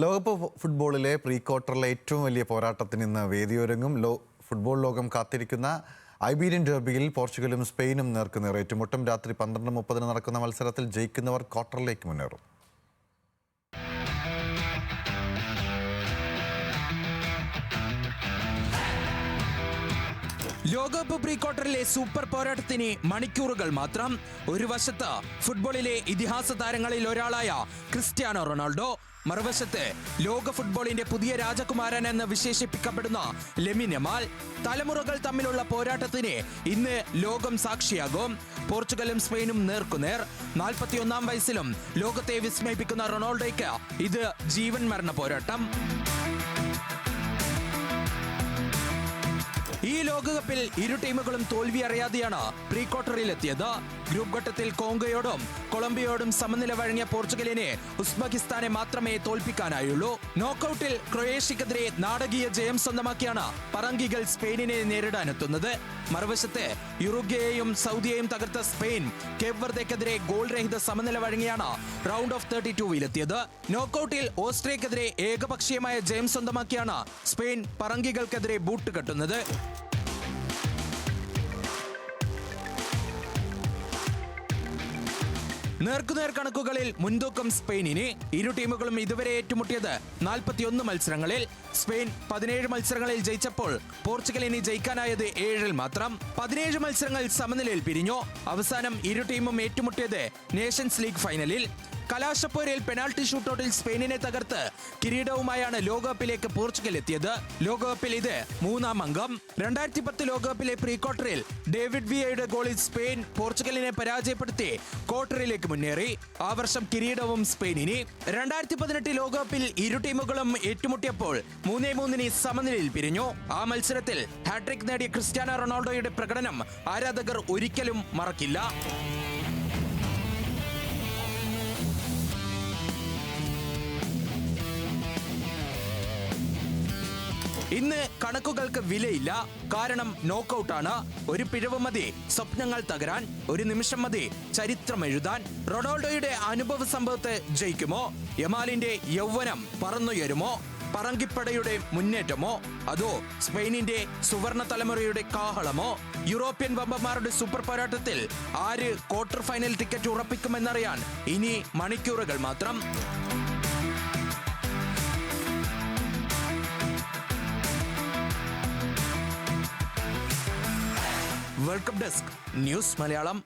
ലോകകപ്പ് ഫുട്ബോളിലെ പ്രീ ക്വാർട്ടറിലെ ഏറ്റവും വലിയ പോരാട്ടത്തിന് ഇന്ന് വേദിയൊരുങ്ങും. ഫുട്ബോൾ ലോകം കാത്തിരിക്കുന്ന ഐബീരിയൻ ഡെർബിയിൽ പോർച്ചുഗലും സ്പെയിനും നേർക്കുനേർ ഏറ്റുമുട്ടും. രാത്രി 12:30 നടക്കുന്ന മത്സരത്തിൽ ജയിക്കുന്നവർ ക്വാർട്ടറിലേക്ക് മുന്നേറും. ലോകകപ്പ് പ്രീ ക്വാർട്ടറിലെ സൂപ്പർ പോരാട്ടത്തിന് മണിക്കൂറുകൾ മാത്രം. ഒരു വശത്ത് ഫുട്ബോളിലെ ഇതിഹാസ താരങ്ങളിൽ ഒരാളായ ക്രിസ്ത്യാനോ റൊണാൾഡോ, മറുവശത്ത് ലോക ഫുട്ബോളിന്റെ പുതിയ രാജകുമാരൻ എന്ന് വിശേഷിപ്പിക്കപ്പെടുന്ന ലെമിൻ യമാൽ. തലമുറകൾ തമ്മിലുള്ള പോരാട്ടത്തിന് ഇന്ന് ലോകം സാക്ഷിയാകും. പോർച്ചുഗലും സ്പെയിനും നേർക്കുനേർ. 41-ാം വയസ്സിലും ലോകത്തെ വിസ്മയിപ്പിക്കുന്ന റൊണാൾഡോയ്ക്ക് ഇത് ജീവൻ മരണ പോരാട്ടം. ഈ ലോകകപ്പിൽ ഇരു ടീമുകളും തോൽവി അറിയാതെയാണ് പ്രീ ക്വാർട്ടറിൽ എത്തിയത്. ഗ്രൂപ്പ് ഘട്ടത്തിൽ കോങ്കോയോടും കൊളംബിയയോടും സമനില വഴങ്ങിയ പോർച്ചുഗലിനെ ഉസ്ബെക്കിസ്ഥാനെ മാത്രമേ തോൽപ്പിക്കാനായുള്ളൂ. നോക്കൌട്ടിൽ ക്രൊയേഷ്യക്കെതിരെ നാടകീയ ജയം സ്വന്തമാക്കിയാണ് പറങ്കികൾ സ്പെയിനിനെ നേരിടാനെത്തുന്നത്. മറുവശത്ത് യുറുഗ്വേയെയും സൗദിയെയും തകർത്ത സ്പെയിൻ കേപ്പ് വെർദെക്കെതിരെ ഗോൾ രഹിത സമനില വഴങ്ങിയാണ് റൗണ്ട് ഓഫ് 32-ലെത്തിയത്. നോക്കൌട്ടിൽ ഓസ്ട്രിയക്കെതിരെ ഏകപക്ഷീയമായ ജയം സ്വന്തമാക്കിയാണ് സ്പെയിൻ പറങ്കികൾക്കെതിരെ ബൂട്ട് കെട്ടുന്നത്. നേർക്കുനേർ കണക്കുകളിൽ മുൻതൂക്കം സ്പെയിനിന്. ഇരു ടീമുകളും ഇതുവരെ ഏറ്റുമുട്ടിയത് 41 മത്സരങ്ങളിൽ. സ്പെയിൻ 17 മത്സരങ്ങളിൽ ജയിച്ചപ്പോൾ പോർച്ചുഗലിന് ജയിക്കാനായത് 7 മാത്രം. 17 മത്സരങ്ങൾ സമനിലയിൽ പിരിഞ്ഞു. അവസാനം ഇരു ടീമും ഏറ്റുമുട്ടിയത് നേഷൻസ് ലീഗ് ഫൈനലിൽ. കലാശപ്പോരിൽ പെനാൾട്ടി ഷൂട്ടൌട്ടിൽ സ്പെയിനിനെ തകർത്ത് കിരീടവുമായാണ് ലോകകപ്പിലേക്ക് പോർച്ചുഗൽ എത്തിയത്. ലോകകപ്പിൽ ഇത് 3-ാം അംഗം. 2010 ലോകകപ്പിലെ പ്രീ ക്വാർട്ടറിൽ ഡേവിഡ് വിയയുടെ ഗോളിൽ സ്പെയിൻ പോർച്ചുഗലിനെ പരാജയപ്പെടുത്തി ക്വാർട്ടറിലേക്ക് മുന്നേറി. ആ വർഷം കിരീടവും സ്പെയിനിന്. 2018 ലോകകപ്പിൽ ഇരു ടീമുകളും ഏറ്റുമുട്ടിയപ്പോൾ 3-3 സമനിലയിൽ പിരിഞ്ഞു. ആ മത്സരത്തിൽ ഹാട്രിക് നേടിയ ക്രിസ്ത്യാനോ റൊണാൾഡോയുടെ പ്രകടനം ആരാധകർ ഒരിക്കലും മറക്കില്ല. ഇന്ന് കണക്കുകൾക്ക് വിലയില്ല. കാരണം നോക്കൌട്ടാണ്. ഒരു പിഴവ് മതി സ്വപ്നങ്ങൾ തകരാൻ, ഒരു നിമിഷം മതി ചരിത്രം എഴുതാൻ. റൊണാൾഡോയുടെ അനുഭവ സംഭവത്തെ ജയിക്കുമോ? യമാലിന്റെ യൗവനം പറന്നുയരുമോ? പറങ്കിപ്പടയുടെ മുന്നേറ്റമോ? അതോ സ്പെയിനിന്റെ സുവർണ തലമുറയുടെ കാഹളമോ? യൂറോപ്യൻ വമ്പന്മാരുടെ സൂപ്പർ പോരാട്ടത്തിൽ ആര് ക്വാർട്ടർ ഫൈനൽ ടിക്കറ്റ് ഉറപ്പിക്കുമെന്നറിയാൻ ഇനി മണിക്കൂറുകൾ മാത്രം. Welcome desk news Malayalam.